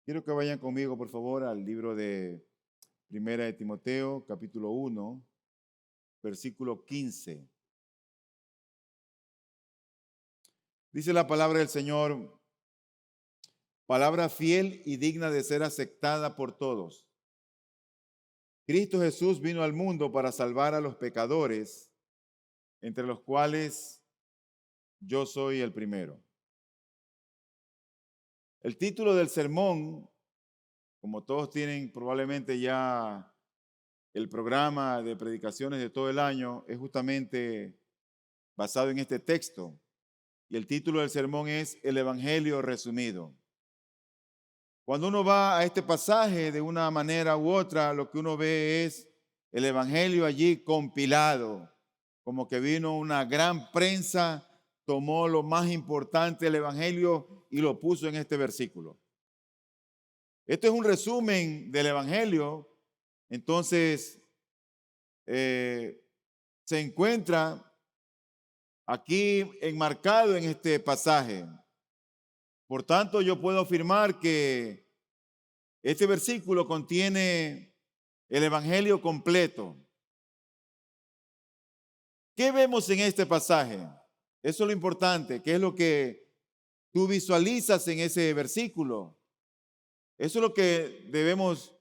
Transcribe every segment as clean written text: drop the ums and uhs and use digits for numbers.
Quiero que vayan conmigo, por favor, al libro de Primera de Timoteo, capítulo 1, versículo 15. Dice la palabra del Señor, palabra fiel y digna de ser aceptada por todos. Cristo Jesús vino al mundo para salvar a los pecadores, entre los cuales yo soy el primero. El título del sermón, como todos tienen probablemente ya el programa de predicaciones de todo el año, es justamente basado en este texto. Y el título del sermón es El Evangelio resumido. Cuando uno va a este pasaje de una manera u otra, lo que uno ve es el Evangelio allí compilado, como que vino una gran prensa, tomó lo más importante del Evangelio y lo puso en este versículo. Esto es un resumen del Evangelio, entonces se encuentra aquí enmarcado en este pasaje. Por tanto, yo puedo afirmar que este versículo contiene el Evangelio completo. ¿Qué vemos en este pasaje? Eso es lo importante. ¿Qué es lo que tú visualizas en ese versículo? Eso es lo que debemos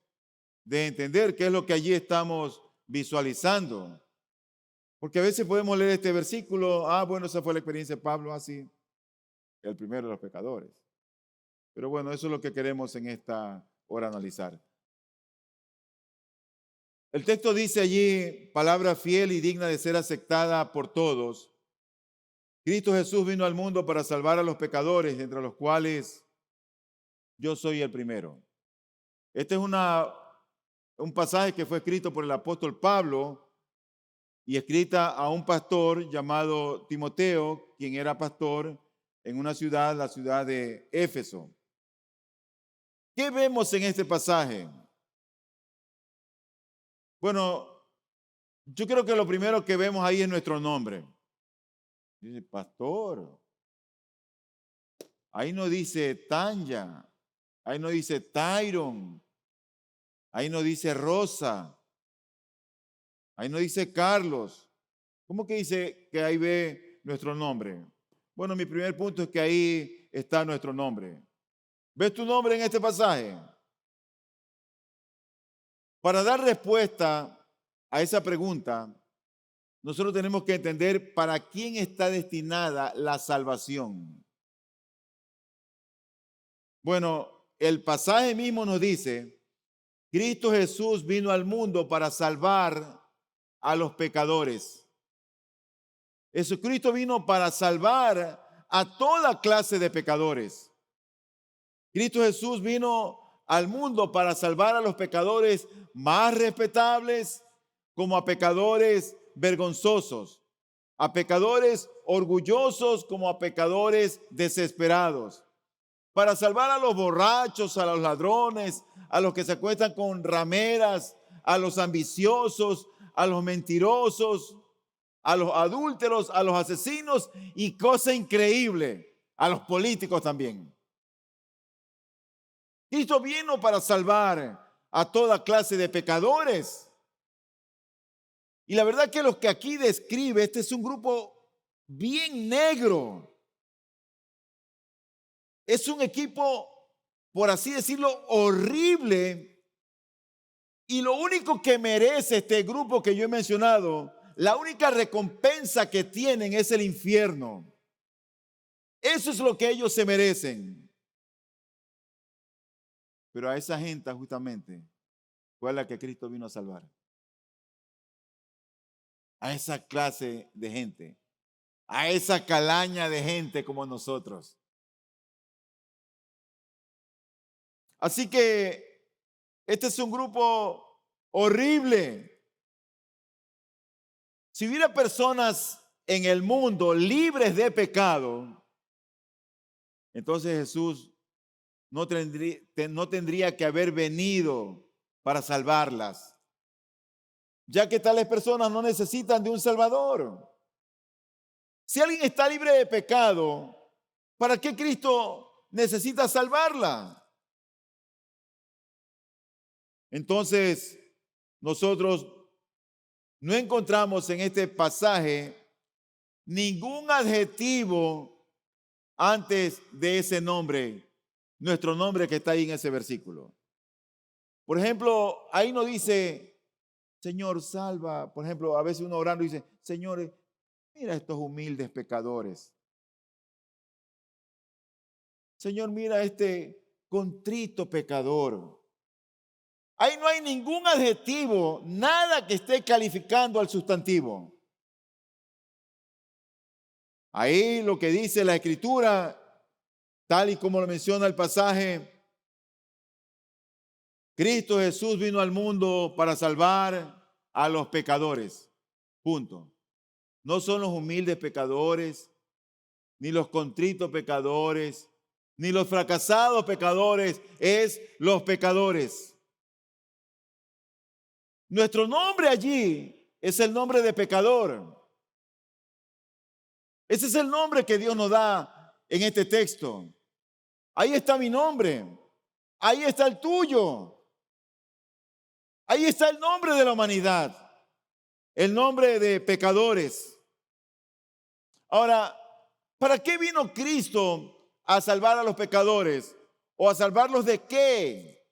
de entender, qué es lo que allí estamos visualizando. Porque a veces podemos leer este versículo, bueno, esa fue la experiencia de Pablo, así, el primero de los pecadores. Pero bueno, eso es lo que queremos en esta hora analizar. El texto dice allí, palabra fiel y digna de ser aceptada por todos. Cristo Jesús vino al mundo para salvar a los pecadores, entre los cuales yo soy el primero. Este es un pasaje que fue escrito por el apóstol Pablo y escrita a un pastor llamado Timoteo, quien era pastor en una ciudad, la ciudad de Éfeso. ¿Qué vemos en este pasaje? Bueno, yo creo que lo primero que vemos ahí es nuestro nombre. Dice, pastor. Ahí no dice Tanya, ahí no dice Tyron, ahí no dice Rosa, ahí no dice Carlos. ¿Cómo que dice que ahí ve nuestro nombre? Bueno, mi primer punto es que ahí está nuestro nombre. ¿Ves tu nombre en este pasaje? Para dar respuesta a esa pregunta, nosotros tenemos que entender para quién está destinada la salvación. Bueno, el pasaje mismo nos dice, Cristo Jesús vino al mundo para salvar a los pecadores. Jesucristo vino para salvar a toda clase de pecadores. Cristo Jesús vino al mundo para salvar a los pecadores más respetables como a pecadores vergonzosos, a pecadores orgullosos como a pecadores desesperados, para salvar a los borrachos, a los ladrones, a los que se acuestan con rameras, a los ambiciosos, a los mentirosos, a los adúlteros, a los asesinos y, cosa increíble, a los políticos también. Cristo vino para salvar a toda clase de pecadores. Y la verdad que los que aquí describe, este es un grupo bien negro. Es un equipo, por así decirlo, horrible. Y lo único que merece este grupo que yo he mencionado, la única recompensa que tienen es el infierno. Eso es lo que ellos se merecen. Pero a esa gente justamente fue a la que Cristo vino a salvar. A esa clase de gente. A esa calaña de gente como nosotros. Así que este es un grupo horrible. Si hubiera personas en el mundo libres de pecado, entonces Jesús no tendría que haber venido para salvarlas, ya que tales personas no necesitan de un Salvador. Si alguien está libre de pecado, ¿para qué Cristo necesita salvarla? Entonces, nosotros no encontramos en este pasaje ningún adjetivo antes de ese nombre, nuestro nombre que está ahí en ese versículo. Por ejemplo, ahí no dice, Señor, salva. Por ejemplo, a veces uno orando dice, Señor, mira estos humildes pecadores. Señor, mira este contrito pecador. Ahí no hay ningún adjetivo, nada que esté calificando al sustantivo. Ahí lo que dice la Escritura, tal y como lo menciona el pasaje, Cristo Jesús vino al mundo para salvar a los pecadores. Punto. No son los humildes pecadores, ni los contritos pecadores, ni los fracasados pecadores, es los pecadores. Nuestro nombre allí es el nombre de pecador. Ese es el nombre que Dios nos da en este texto. Ahí está mi nombre. Ahí está el tuyo. Ahí está el nombre de la humanidad. El nombre de pecadores. Ahora, ¿para qué vino Cristo a salvar a los pecadores? ¿O a salvarlos de qué?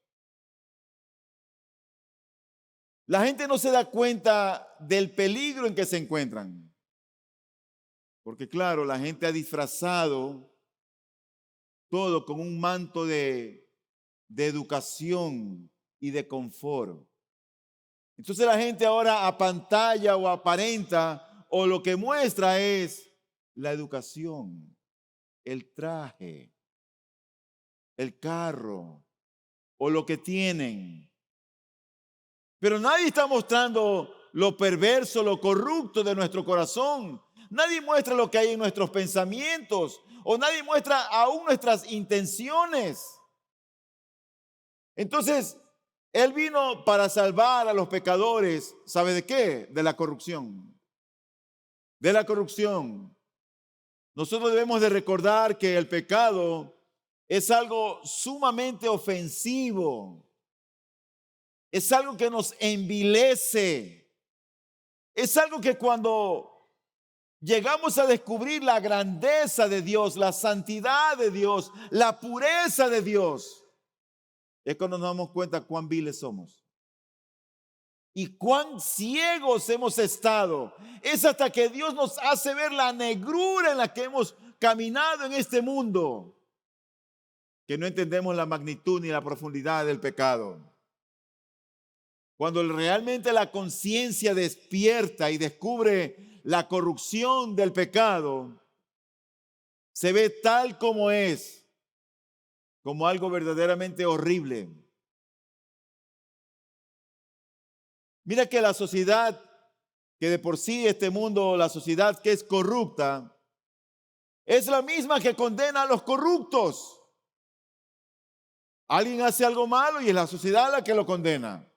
La gente no se da cuenta del peligro en que se encuentran. Porque claro, la gente ha disfrazado todo con un manto de educación y de confort. Entonces la gente ahora apantalla o aparenta o lo que muestra es la educación, el traje, el carro o lo que tienen. Pero nadie está mostrando lo perverso, lo corrupto de nuestro corazón. Nadie muestra lo que hay en nuestros pensamientos o nadie muestra aún nuestras intenciones. Entonces, Él vino para salvar a los pecadores. ¿Sabe de qué? De la corrupción. De la corrupción. Nosotros debemos de recordar que el pecado es algo sumamente ofensivo. Es algo que nos envilece. Es algo que cuando llegamos a descubrir la grandeza de Dios, la santidad de Dios, la pureza de Dios, es cuando nos damos cuenta cuán viles somos y cuán ciegos hemos estado. Es hasta que Dios nos hace ver la negrura en la que hemos caminado en este mundo que no entendemos la magnitud ni la profundidad del pecado. Cuando realmente la conciencia despierta y descubre la corrupción del pecado, se ve tal como es, como algo verdaderamente horrible. Mira que la sociedad, que de por sí este mundo, la sociedad que es corrupta, es la misma que condena a los corruptos. Alguien hace algo malo y es la sociedad la que lo condena.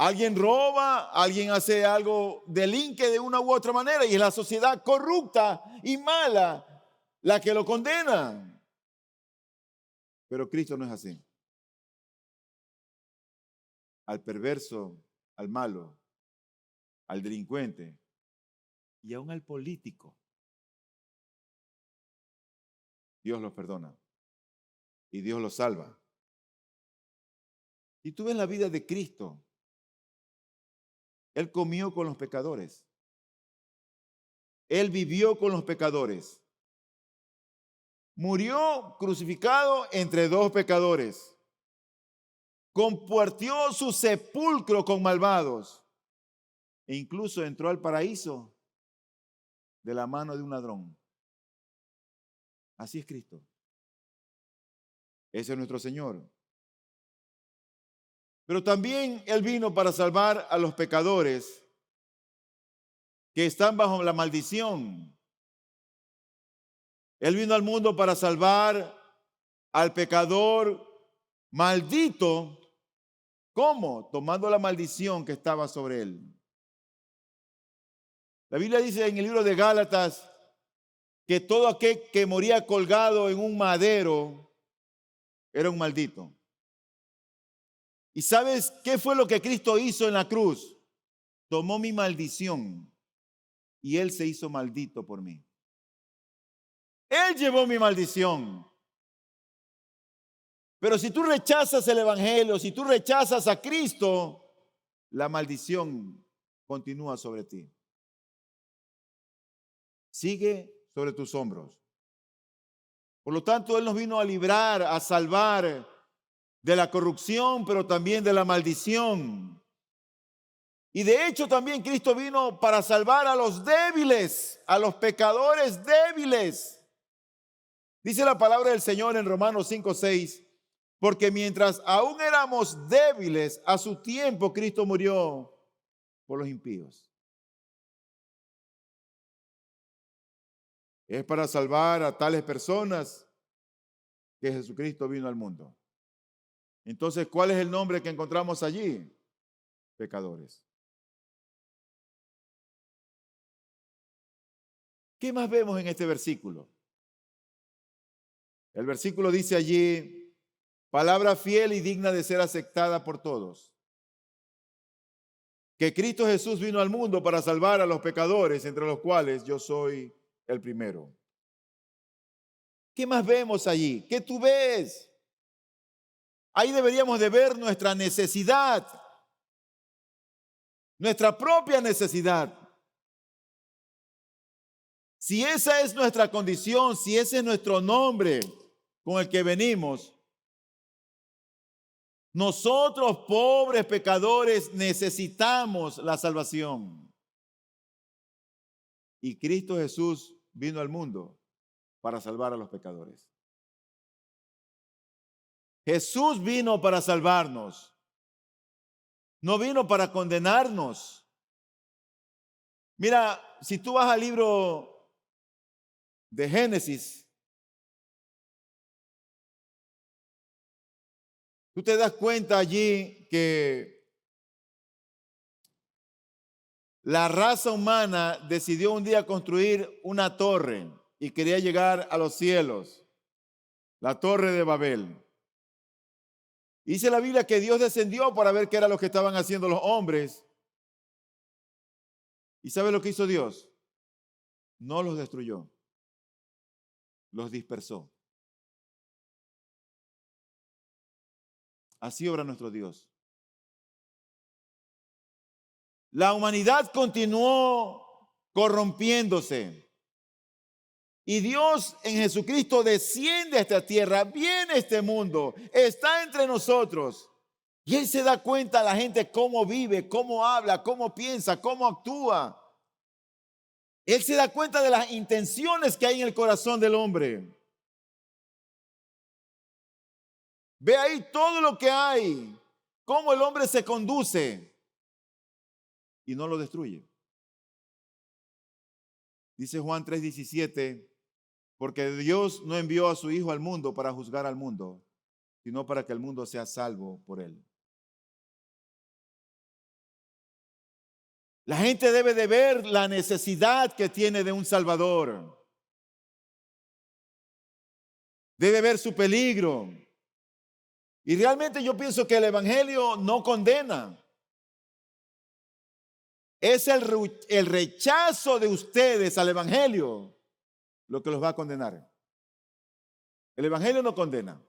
Alguien roba, alguien hace algo, delinque de una u otra manera y es la sociedad corrupta y mala la que lo condena. Pero Cristo no es así. Al perverso, al malo, al delincuente y aún al político, Dios los perdona y Dios los salva. Y tú ves la vida de Cristo. Él comió con los pecadores. Él vivió con los pecadores. Murió crucificado entre dos pecadores. Compartió su sepulcro con malvados. E incluso entró al paraíso de la mano de un ladrón. Así es Cristo. Ese es nuestro Señor. Pero también Él vino para salvar a los pecadores que están bajo la maldición. Él vino al mundo para salvar al pecador maldito. ¿Cómo? Tomando la maldición que estaba sobre él. La Biblia dice en el libro de Gálatas que todo aquel que moría colgado en un madero era un maldito. ¿Y sabes qué fue lo que Cristo hizo en la cruz? Tomó mi maldición y Él se hizo maldito por mí. Él llevó mi maldición. Pero si tú rechazas el evangelio, si tú rechazas a Cristo, la maldición continúa sobre ti. Sigue sobre tus hombros. Por lo tanto, Él nos vino a librar, a salvar de la corrupción, pero también de la maldición. Y de hecho también Cristo vino para salvar a los débiles, a los pecadores débiles. Dice la palabra del Señor en Romanos 5:6, porque mientras aún éramos débiles, a su tiempo Cristo murió por los impíos. Es para salvar a tales personas que Jesucristo vino al mundo. Entonces, ¿cuál es el nombre que encontramos allí? Pecadores. ¿Qué más vemos en este versículo? El versículo dice allí, palabra fiel y digna de ser aceptada por todos. Que Cristo Jesús vino al mundo para salvar a los pecadores, entre los cuales yo soy el primero. ¿Qué más vemos allí? ¿Qué tú ves? Ahí deberíamos de ver nuestra necesidad, nuestra propia necesidad. Si esa es nuestra condición, si ese es nuestro nombre con el que venimos, nosotros pobres pecadores necesitamos la salvación. Y Cristo Jesús vino al mundo para salvar a los pecadores. Jesús vino para salvarnos. No vino para condenarnos. Mira, si tú vas al libro de Génesis, tú te das cuenta allí que la raza humana decidió un día construir una torre y quería llegar a los cielos, la torre de Babel. Dice la Biblia que Dios descendió para ver qué era lo que estaban haciendo los hombres. ¿Y sabe lo que hizo Dios? No los destruyó, los dispersó. Así obra nuestro Dios. La humanidad continuó corrompiéndose. Y Dios en Jesucristo desciende a esta tierra, viene a este mundo, está entre nosotros. Y Él se da cuenta a la gente cómo vive, cómo habla, cómo piensa, cómo actúa. Él se da cuenta de las intenciones que hay en el corazón del hombre. Ve ahí todo lo que hay, cómo el hombre se conduce y no lo destruye. Dice Juan 3:17, porque Dios no envió a su Hijo al mundo para juzgar al mundo, sino para que el mundo sea salvo por él. La gente debe de ver la necesidad que tiene de un Salvador. Debe ver su peligro. Y realmente yo pienso que el Evangelio no condena. Es el rechazo de ustedes al Evangelio lo que los va a condenar. El Evangelio no condena.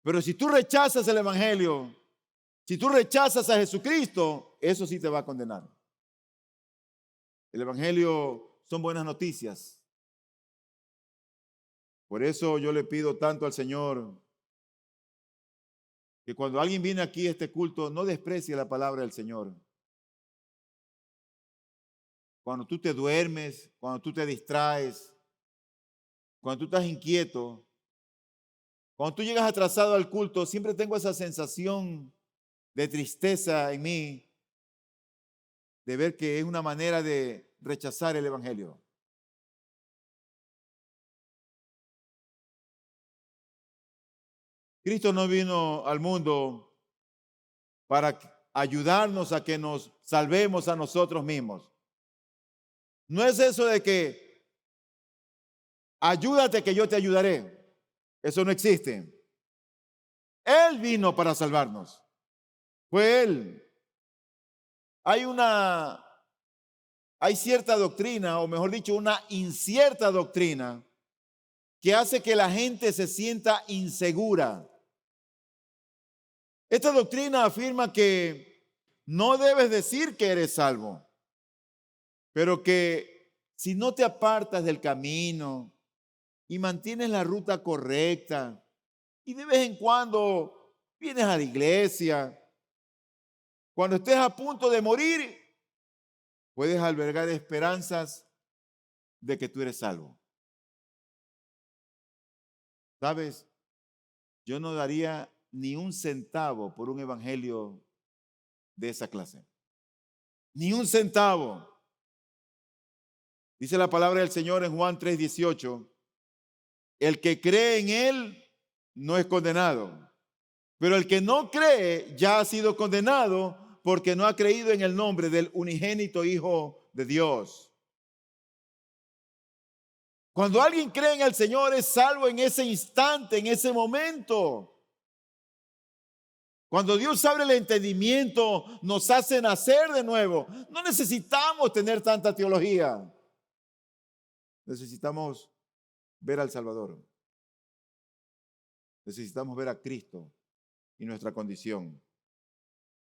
Pero si tú rechazas el Evangelio, si tú rechazas a Jesucristo, eso sí te va a condenar. El Evangelio son buenas noticias. Por eso yo le pido tanto al Señor que cuando alguien viene aquí a este culto, no desprecie la palabra del Señor. Cuando tú te duermes, cuando tú te distraes, cuando tú estás inquieto, cuando tú llegas atrasado al culto, siempre tengo esa sensación de tristeza en mí, de ver que es una manera de rechazar el Evangelio. Cristo no vino al mundo para ayudarnos a que nos salvemos a nosotros mismos. No es eso de que ayúdate que yo te ayudaré. Eso no existe. Él vino para salvarnos. Fue Él. Hay cierta doctrina, o mejor dicho, una incierta doctrina que hace que la gente se sienta insegura. Esta doctrina afirma que no debes decir que eres salvo, pero que si no te apartas del camino y mantienes la ruta correcta y de vez en cuando vienes a la iglesia, cuando estés a punto de morir, puedes albergar esperanzas de que tú eres salvo. ¿Sabes? Yo no daría ni un centavo por un evangelio de esa clase. Ni un centavo. Dice la palabra del Señor en Juan 3:18. El que cree en Él no es condenado, pero el que no cree ya ha sido condenado porque no ha creído en el nombre del unigénito Hijo de Dios. Cuando alguien cree en el Señor es salvo en ese instante, en ese momento. Cuando Dios abre el entendimiento, nos hace nacer de nuevo. No necesitamos tener tanta teología. Necesitamos ver al Salvador. Necesitamos ver a Cristo y nuestra condición.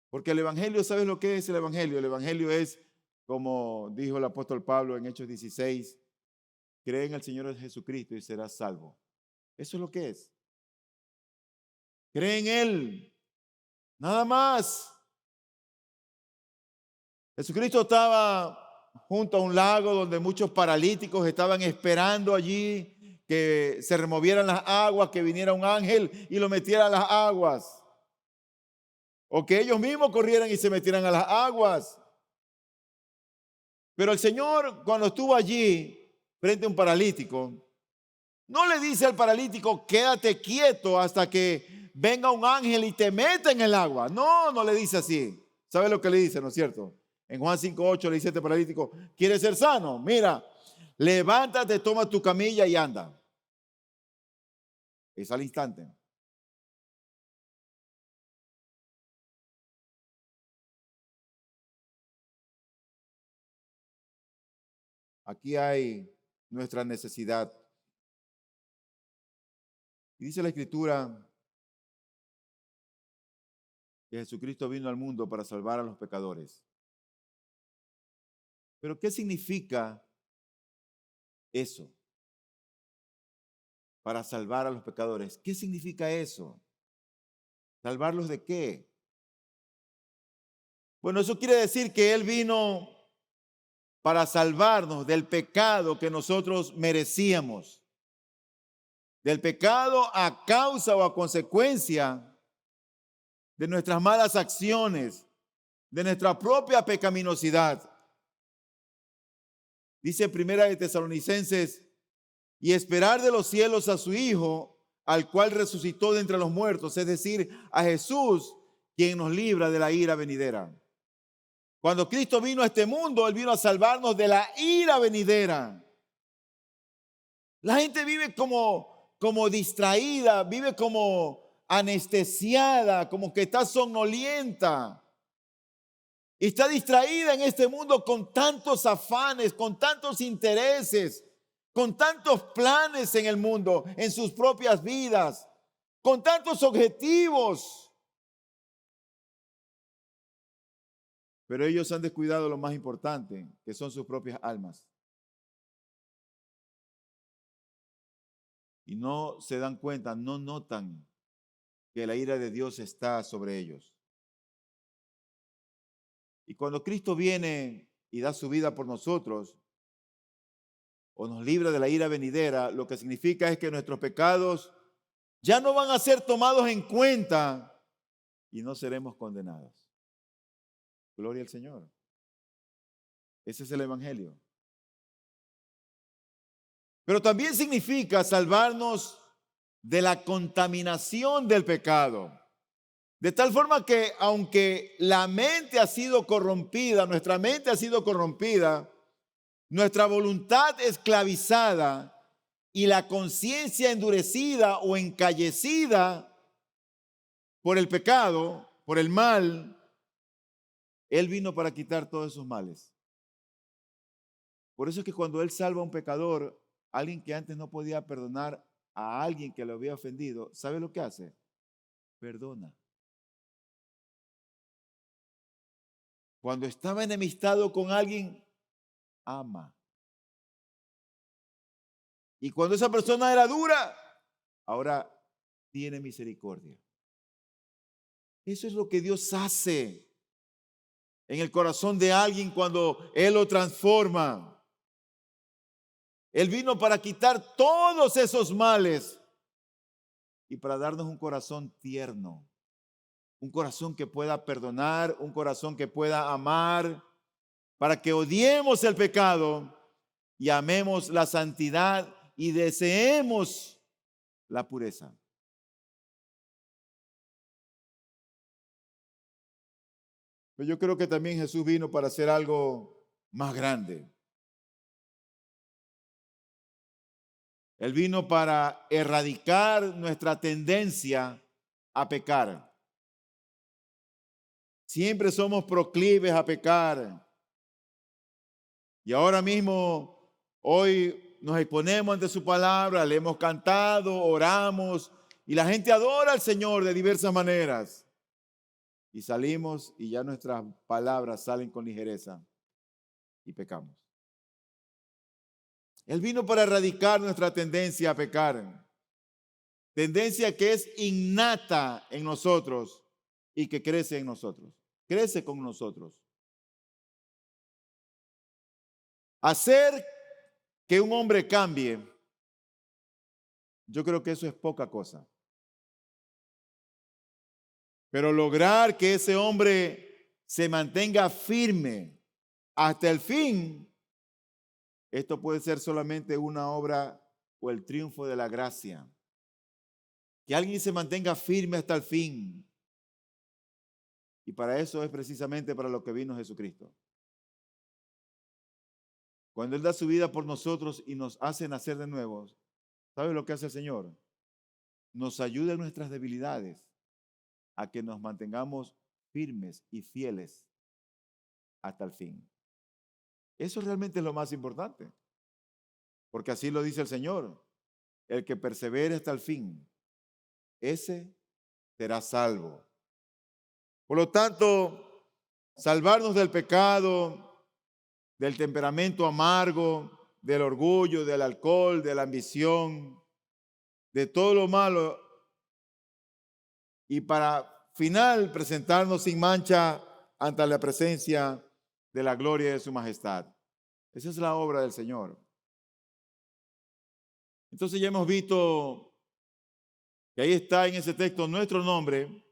Porque el Evangelio, ¿sabes lo que es el Evangelio? El Evangelio es, como dijo el apóstol Pablo en Hechos 16, cree en el Señor Jesucristo y serás salvo. Eso es lo que es. Cree en Él. Nada más. Jesucristo estaba junto a un lago donde muchos paralíticos estaban esperando allí que se removieran las aguas, que viniera un ángel y lo metiera a las aguas. O que ellos mismos corrieran y se metieran a las aguas. Pero el Señor, cuando estuvo allí frente a un paralítico, no le dice al paralítico, quédate quieto hasta que venga un ángel y te meta en el agua. No, no le dice así. ¿Sabe lo que le dice, no es cierto? En Juan 5:8 le dice a este paralítico, ¿quieres ser sano? Mira, levántate, toma tu camilla y anda. Es al instante. Aquí hay nuestra necesidad. Y dice la Escritura que Jesucristo vino al mundo para salvar a los pecadores. Pero ¿qué significa eso? Para salvar a los pecadores. ¿Qué significa eso? ¿Salvarlos de qué? Bueno, eso quiere decir que Él vino para salvarnos del pecado que nosotros merecíamos. Del pecado a causa o a consecuencia de nuestras malas acciones, de nuestra propia pecaminosidad. Dice Primera de Tesalonicenses, y esperar de los cielos a su Hijo, al cual resucitó de entre los muertos, es decir, a Jesús, quien nos libra de la ira venidera. Cuando Cristo vino a este mundo, Él vino a salvarnos de la ira venidera. La gente vive como distraída, vive como anestesiada, como que está somnolienta. Y está distraída en este mundo con tantos afanes, con tantos intereses, con tantos planes en el mundo, en sus propias vidas, con tantos objetivos. Pero ellos han descuidado lo más importante, que son sus propias almas. Y no se dan cuenta, no notan que la ira de Dios está sobre ellos. Y cuando Cristo viene y da su vida por nosotros, o nos libra de la ira venidera, lo que significa es que nuestros pecados ya no van a ser tomados en cuenta y no seremos condenados. Gloria al Señor. Ese es el Evangelio. Pero también significa salvarnos de la contaminación del pecado. De tal forma que aunque la mente ha sido corrompida, nuestra mente ha sido corrompida, nuestra voluntad esclavizada y la conciencia endurecida o encallecida, por el pecado, por el mal, Él vino para quitar todos esos males. Por eso es que cuando Él salva a un pecador, alguien que antes no podía perdonar a alguien que lo había ofendido, ¿sabe lo que hace? Perdona. Cuando estaba enemistado con alguien, ama. Y cuando esa persona era dura, ahora tiene misericordia. Eso es lo que Dios hace en el corazón de alguien cuando Él lo transforma. Él vino para quitar todos esos males y para darnos un corazón tierno, un corazón que pueda perdonar, un corazón que pueda amar, para que odiemos el pecado y amemos la santidad y deseemos la pureza. Pero yo creo que también Jesús vino para hacer algo más grande. Él vino para erradicar nuestra tendencia a pecar. Siempre somos proclives a pecar. Y ahora mismo, hoy nos exponemos ante su palabra, le hemos cantado, oramos, y la gente adora al Señor de diversas maneras. Y salimos y ya nuestras palabras salen con ligereza y pecamos. Él vino para erradicar nuestra tendencia a pecar, tendencia que es innata en nosotros y que crece en nosotros, crece con nosotros. Hacer que un hombre cambie, yo creo que eso es poca cosa. Pero lograr que ese hombre se mantenga firme hasta el fin, esto puede ser solamente una obra o el triunfo de la gracia. Que alguien se mantenga firme hasta el fin. Y para eso es precisamente para lo que vino Jesucristo. Cuando Él da su vida por nosotros y nos hace nacer de nuevo, ¿sabe lo que hace el Señor? Nos ayuda en nuestras debilidades a que nos mantengamos firmes y fieles hasta el fin. Eso realmente es lo más importante, porque así lo dice el Señor. El que persevere hasta el fin, ese será salvo. Por lo tanto, salvarnos del pecado, del temperamento amargo, del orgullo, del alcohol, de la ambición, de todo lo malo, y para final presentarnos sin mancha ante la presencia de la gloria de su majestad. Esa es la obra del Señor. Entonces ya hemos visto que ahí está en ese texto nuestro nombre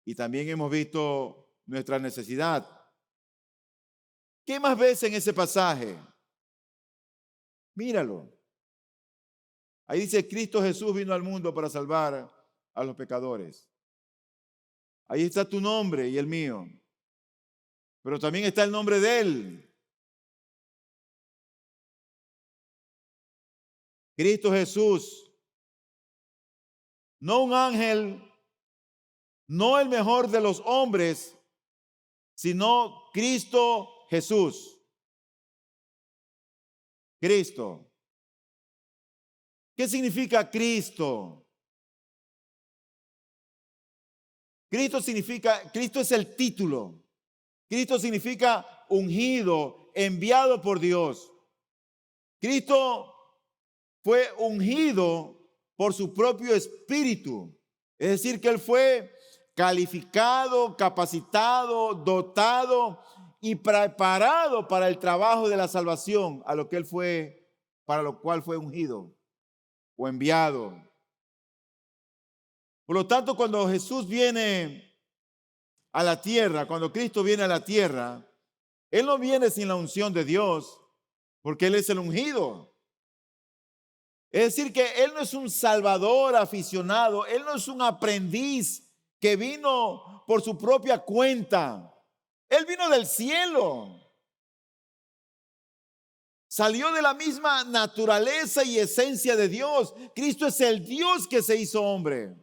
y también hemos visto nuestra necesidad. ¿Qué más ves en ese pasaje? Míralo. Ahí dice, Cristo Jesús vino al mundo para salvar a los pecadores. Ahí está tu nombre y el mío. Pero también está el nombre de Él. Cristo Jesús. No un ángel, no el mejor de los hombres, sino Cristo Jesús. Cristo. ¿Qué significa Cristo? Cristo es el título. Cristo significa ungido, enviado por Dios. Cristo fue ungido por su propio espíritu. Es decir, que Él fue calificado, capacitado, dotado y preparado para el trabajo de la salvación, para lo cual fue ungido o enviado. Por lo tanto, cuando Jesús viene a la tierra, cuando Cristo viene a la tierra, Él no viene sin la unción de Dios, porque Él es el ungido. Es decir, que Él no es un salvador aficionado, Él no es un aprendiz que vino por su propia cuenta. Él vino del cielo. Salió de la misma naturaleza y esencia de Dios. Cristo es el Dios que se hizo hombre.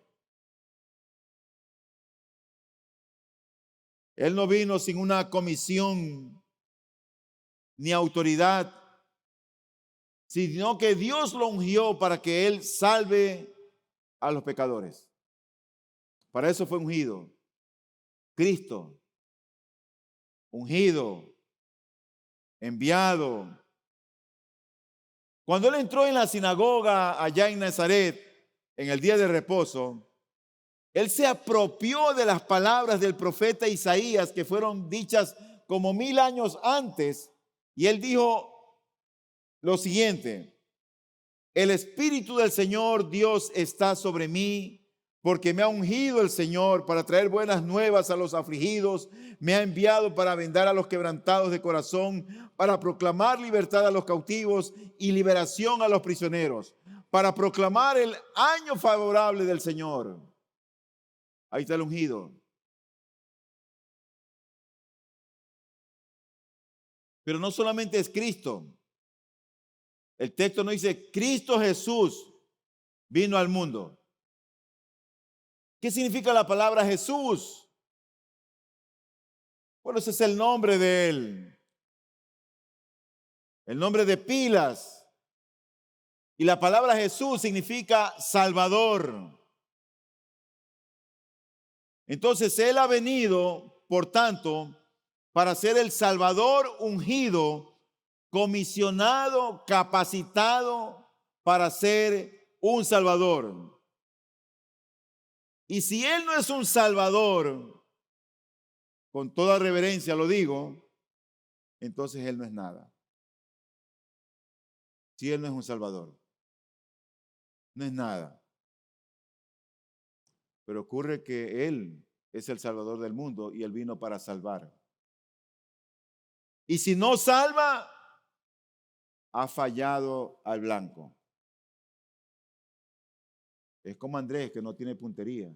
Él no vino sin una comisión ni autoridad, sino que Dios lo ungió para que Él salve a los pecadores. Para eso fue ungido. Cristo, ungido, enviado. Cuando Él entró en la sinagoga allá en Nazaret, en el día de reposo, Él se apropió de las palabras del profeta Isaías que fueron dichas como 1000 años antes, y Él dijo lo siguiente: el Espíritu del Señor Dios está sobre mí, porque me ha ungido el Señor para traer buenas nuevas a los afligidos, me ha enviado para vendar a los quebrantados de corazón, para proclamar libertad a los cautivos y liberación a los prisioneros, para proclamar el año favorable del Señor. Ahí está el ungido. Pero no solamente es Cristo. El texto no dice Cristo Jesús vino al mundo. ¿Qué significa la palabra Jesús? Bueno, ese es el nombre de Él. El nombre de pilas. Y la palabra Jesús significa Salvador. Entonces Él ha venido, por tanto, para ser el Salvador ungido, comisionado, capacitado para ser un Salvador. Y si Él no es un Salvador, con toda reverencia lo digo, entonces Él no es nada. Si Él no es un Salvador, no es nada. Pero ocurre que Él es el Salvador del mundo y Él vino para salvar. Y si no salva, ha fallado al blanco. Es como Andrés, que no tiene puntería.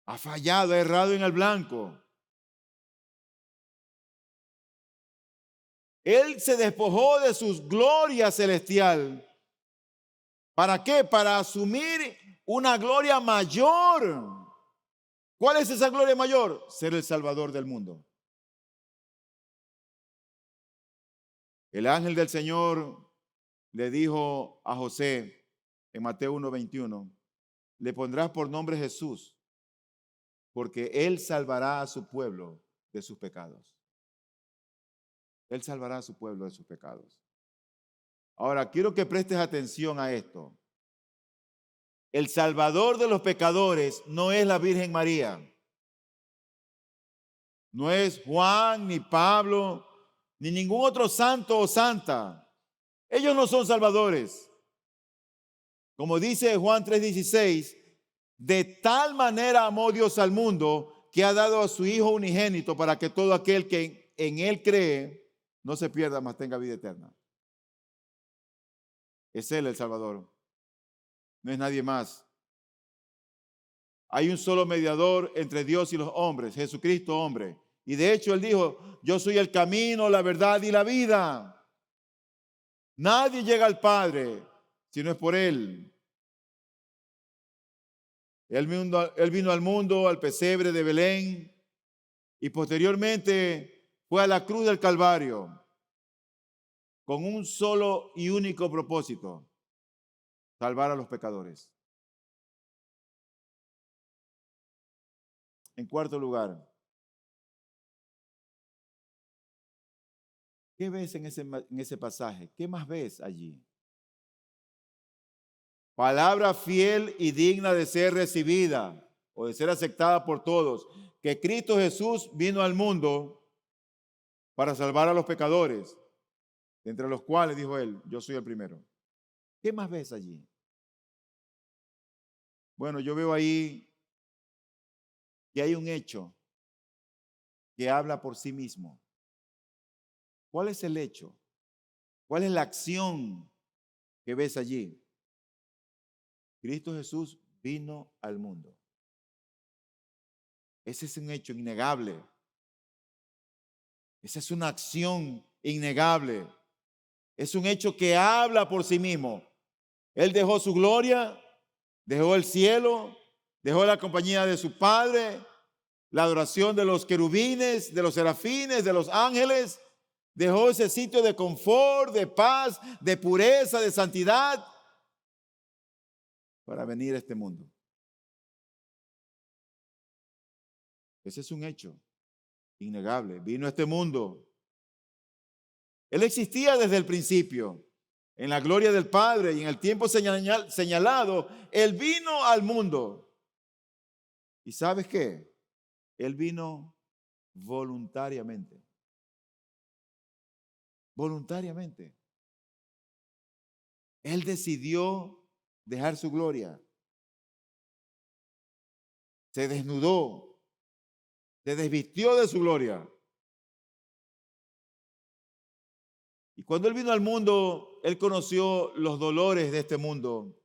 Ha fallado, ha errado en el blanco. Él se despojó de su gloria celestial. ¿Para qué? Para asumir una gloria mayor. ¿Cuál es esa gloria mayor? Ser el Salvador del mundo. El ángel del Señor le dijo a José en Mateo 1:21, le pondrás por nombre Jesús, porque Él salvará a su pueblo de sus pecados. Él salvará a su pueblo de sus pecados. Ahora, quiero que prestes atención a esto. El Salvador de los pecadores no es la Virgen María. No es Juan, ni Pablo, ni ningún otro santo o santa. Ellos no son salvadores. Como dice Juan 3:16, de tal manera amó Dios al mundo que ha dado a su Hijo unigénito para que todo aquel que en Él cree no se pierda, mas tenga vida eterna. Es Él el Salvador. No es nadie más. Hay un solo mediador entre Dios y los hombres, Jesucristo hombre. Y de hecho Él dijo, yo soy el camino, la verdad y la vida. Nadie llega al Padre si no es por Él. Él vino al mundo, al pesebre de Belén, y posteriormente fue a la cruz del Calvario con un solo y único propósito: salvar a los pecadores. En cuarto lugar, ¿qué ves en ese pasaje? ¿Qué más ves allí? Palabra fiel y digna de ser recibida o de ser aceptada por todos, que Cristo Jesús vino al mundo para salvar a los pecadores, entre los cuales, dijo Él, yo soy el primero. ¿Qué más ves allí? Bueno, yo veo ahí que hay un hecho que habla por sí mismo. ¿Cuál es el hecho? ¿Cuál es la acción que ves allí? Cristo Jesús vino al mundo. Ese es un hecho innegable. Esa es una acción innegable. Es un hecho que habla por sí mismo. Él dejó su gloria, dejó el cielo, Dejó la compañía de su padre, la adoración de los querubines, de los serafines, de los ángeles. Dejó ese sitio de confort, de paz, de pureza, de santidad, para venir a este mundo. Ese es un hecho innegable. Vino a este mundo. Él existía desde el principio, en la gloria del Padre y en el tiempo señalado. Él vino al mundo. ¿Y sabes qué? Él vino voluntariamente. Voluntariamente. Él decidió dejar su gloria. Se desnudó. Se desvistió de su gloria. Y cuando Él vino al mundo, Él conoció los dolores de este mundo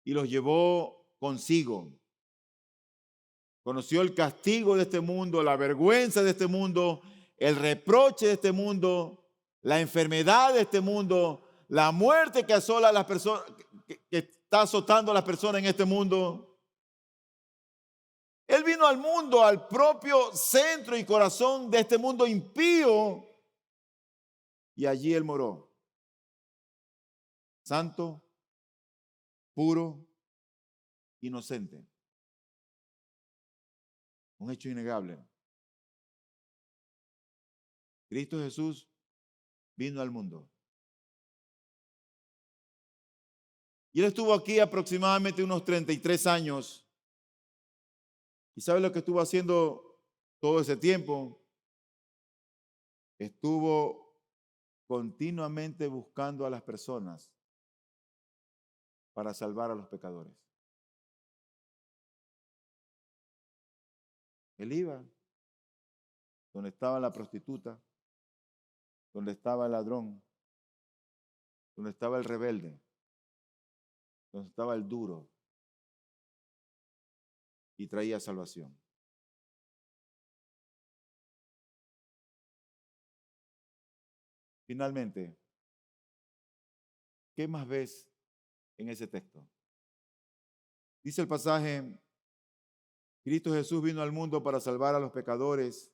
y los llevó consigo. Conoció el castigo de este mundo, la vergüenza de este mundo, el reproche de este mundo, la enfermedad de este mundo, la muerte que asola a las personas, que está azotando a las personas en este mundo. Él vino al mundo, al propio centro y corazón de este mundo impío, y allí Él moró. Santo, puro, inocente. Un hecho innegable. Cristo Jesús vino al mundo. Y Él estuvo aquí aproximadamente unos 33 años. ¿Y sabe lo que estuvo haciendo todo ese tiempo? Estuvo continuamente buscando a las personas para salvar a los pecadores. Él iba donde estaba la prostituta, donde estaba el ladrón, donde estaba el rebelde, donde estaba el duro, y traía salvación. Finalmente, ¿qué más ves en ese texto? Dice el pasaje: Cristo Jesús vino al mundo para salvar a los pecadores,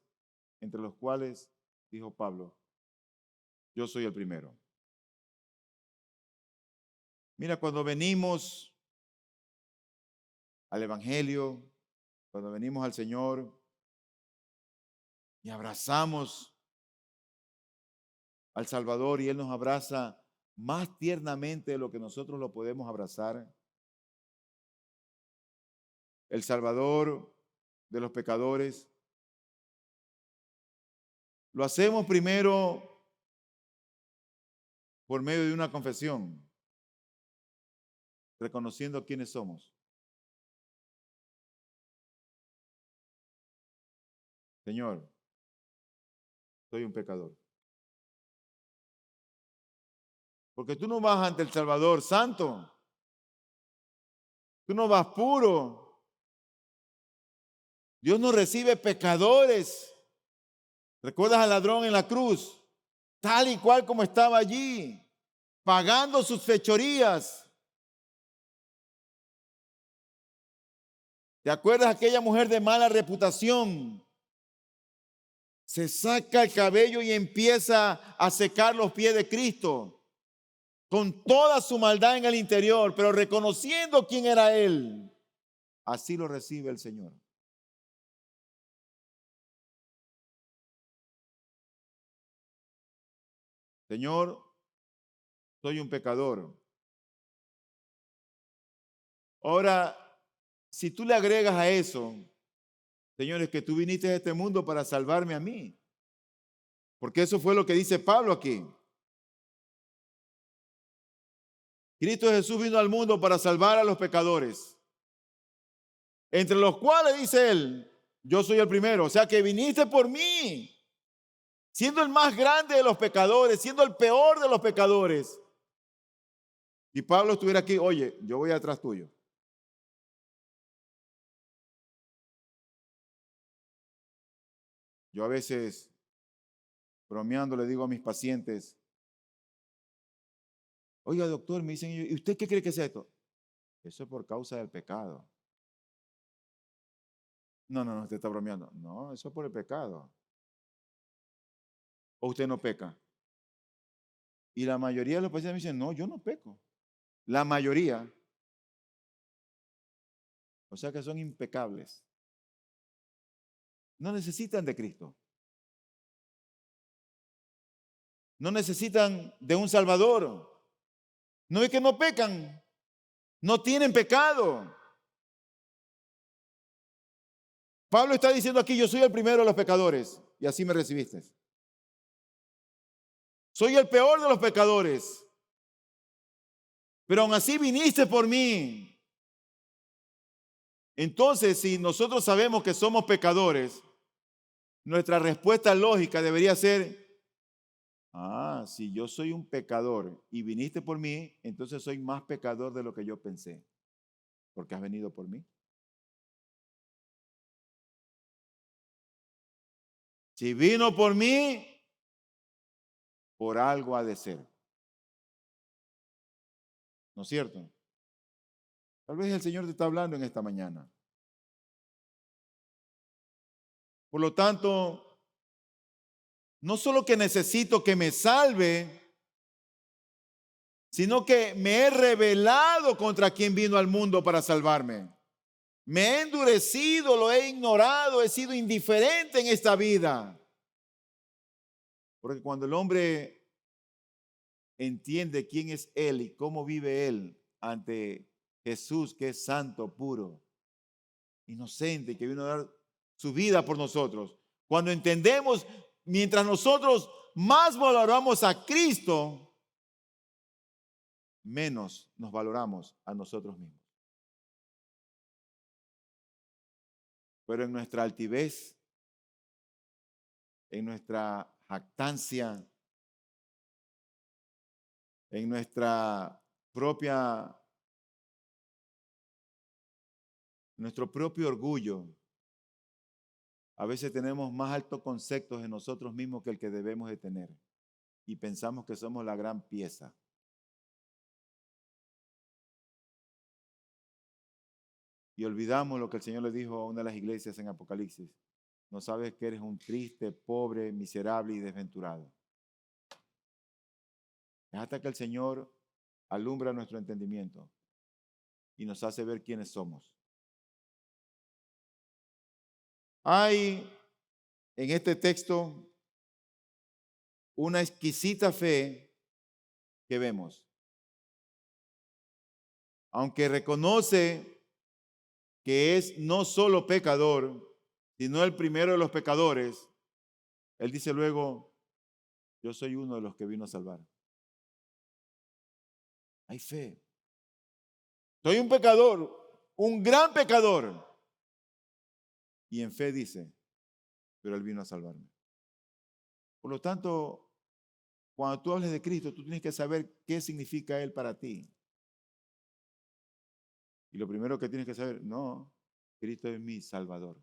entre los cuales, dijo Pablo, yo soy el primero. Mira, cuando venimos al Evangelio, cuando venimos al Señor y abrazamos al Salvador y Él nos abraza más tiernamente de lo que nosotros lo podemos abrazar, el Salvador de los pecadores, lo hacemos primero por medio de una confesión, reconociendo quiénes somos. Señor, soy un pecador. Porque tú no vas ante el Salvador santo. Tú no vas puro. Dios no recibe pecadores. ¿Recuerdas al ladrón en la cruz? Tal y cual como estaba allí, pagando sus fechorías. ¿Te acuerdas de aquella mujer de mala reputación? Se saca el cabello y empieza a secar los pies de Cristo, con toda su maldad en el interior, pero reconociendo quién era Él. Así lo recibe el Señor. Señor, soy un pecador. Ahora, si tú le agregas a eso, Señor, es que tú viniste a este mundo para salvarme a mí. Porque eso fue lo que dice Pablo aquí. Cristo Jesús vino al mundo para salvar a los pecadores, entre los cuales, dice él, yo soy el primero. O sea que viniste por mí, siendo el más grande de los pecadores, siendo el peor de los pecadores. Si Pablo estuviera aquí, oye, yo voy atrás tuyo. Yo a veces, bromeando, le digo a mis pacientes, oiga, doctor, me dicen, ¿y usted qué cree que es esto? Eso es por causa del pecado. No, usted está bromeando. No, eso es por el pecado. ¿O usted no peca? Y la mayoría de los pacientes me dicen, no, yo no peco. La mayoría. O sea que son impecables. No necesitan de Cristo. No necesitan de un Salvador. No es que no pecan. No tienen pecado. Pablo está diciendo aquí, yo soy el primero de los pecadores. Y así me recibiste. Soy el peor de los pecadores. Pero aún así viniste por mí. Entonces, si nosotros sabemos que somos pecadores, nuestra respuesta lógica debería ser, si yo soy un pecador y viniste por mí, entonces soy más pecador de lo que yo pensé, porque has venido por mí. Si vino por mí, por algo ha de ser. ¿No es cierto? Tal vez el Señor te está hablando en esta mañana. Por lo tanto, no solo que necesito que me salve, sino que me he rebelado contra quien vino al mundo para salvarme. Me he endurecido, lo he ignorado, he sido indiferente en esta vida. Porque cuando el hombre entiende quién es Él y cómo vive Él ante Jesús, que es santo, puro, inocente, que vino a dar su vida por nosotros. Cuando entendemos, mientras nosotros más valoramos a Cristo, menos nos valoramos a nosotros mismos. Pero en nuestra altivez, en nuestra jactancia, en nuestro propio orgullo, a veces tenemos más altos conceptos de nosotros mismos que el que debemos de tener y pensamos que somos la gran pieza. Y olvidamos lo que el Señor le dijo a una de las iglesias en Apocalipsis. No sabes que eres un triste, pobre, miserable y desventurado. Es hasta que el Señor alumbra nuestro entendimiento y nos hace ver quiénes somos. Hay en este texto una exquisita fe que vemos. Aunque reconoce que es no solo pecador, sino el primero de los pecadores, él dice luego, yo soy uno de los que vino a salvar. Hay fe. Soy un pecador, un gran pecador. Y en fe dice, pero Él vino a salvarme. Por lo tanto, cuando tú hables de Cristo, tú tienes que saber qué significa Él para ti. Y lo primero que tienes que saber, no, Cristo es mi Salvador.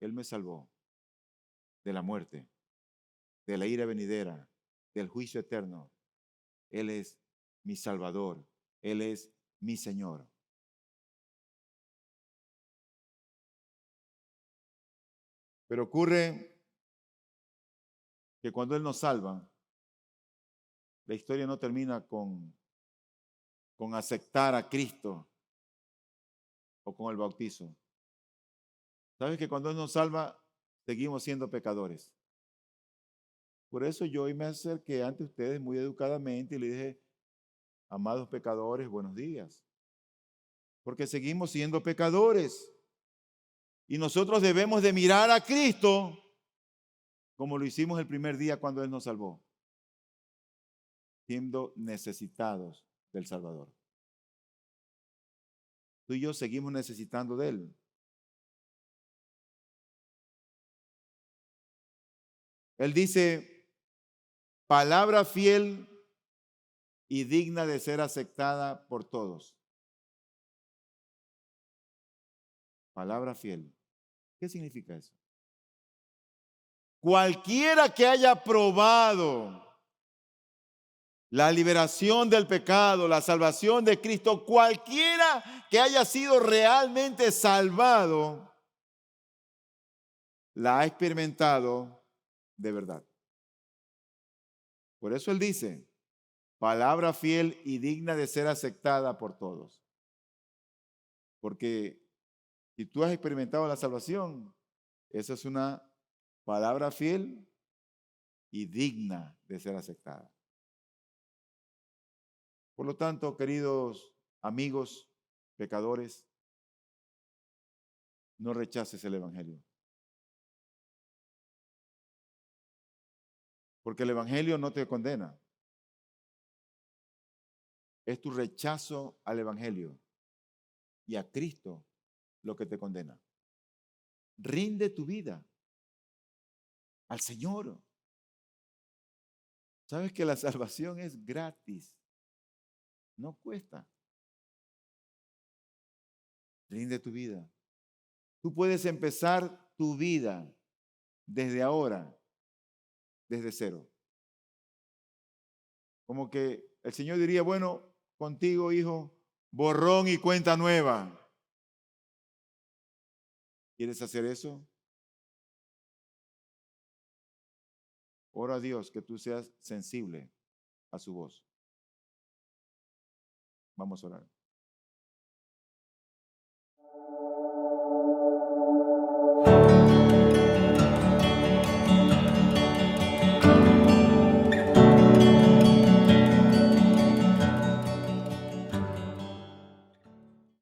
Él me salvó de la muerte, de la ira venidera, del juicio eterno. Él es mi Salvador. Él es mi Señor. Pero ocurre que cuando Él nos salva, la historia no termina con aceptar a Cristo o con el bautizo. ¿Sabes que cuando Él nos salva, seguimos siendo pecadores? Por eso yo hoy me acerqué ante ustedes muy educadamente y le dije, amados pecadores, buenos días. Porque seguimos siendo pecadores. Y nosotros debemos de mirar a Cristo como lo hicimos el primer día cuando Él nos salvó, siendo necesitados del Salvador. Tú y yo seguimos necesitando de Él. Él dice, palabra fiel y digna de ser aceptada por todos. Palabra fiel. ¿Qué significa eso? Cualquiera que haya probado La liberación del pecado, la salvación de Cristo, cualquiera que haya sido realmente salvado, la ha experimentado de verdad. Por eso él dice, palabra fiel y digna de ser aceptada por todos. Porque si tú has experimentado la salvación, esa es una palabra fiel y digna de ser aceptada. Por lo tanto, queridos amigos pecadores, no rechaces el Evangelio. Porque el Evangelio no te condena. Es tu rechazo al Evangelio y a Cristo lo que te condena. Rinde tu vida al Señor. Sabes que la salvación es gratis. No cuesta. Rinde tu vida. Tú puedes empezar tu vida desde ahora, desde cero. Como que el Señor diría, bueno, contigo, hijo, borrón y cuenta nueva. ¿Quieres hacer eso? Ora a Dios que tú seas sensible a su voz. Vamos a orar.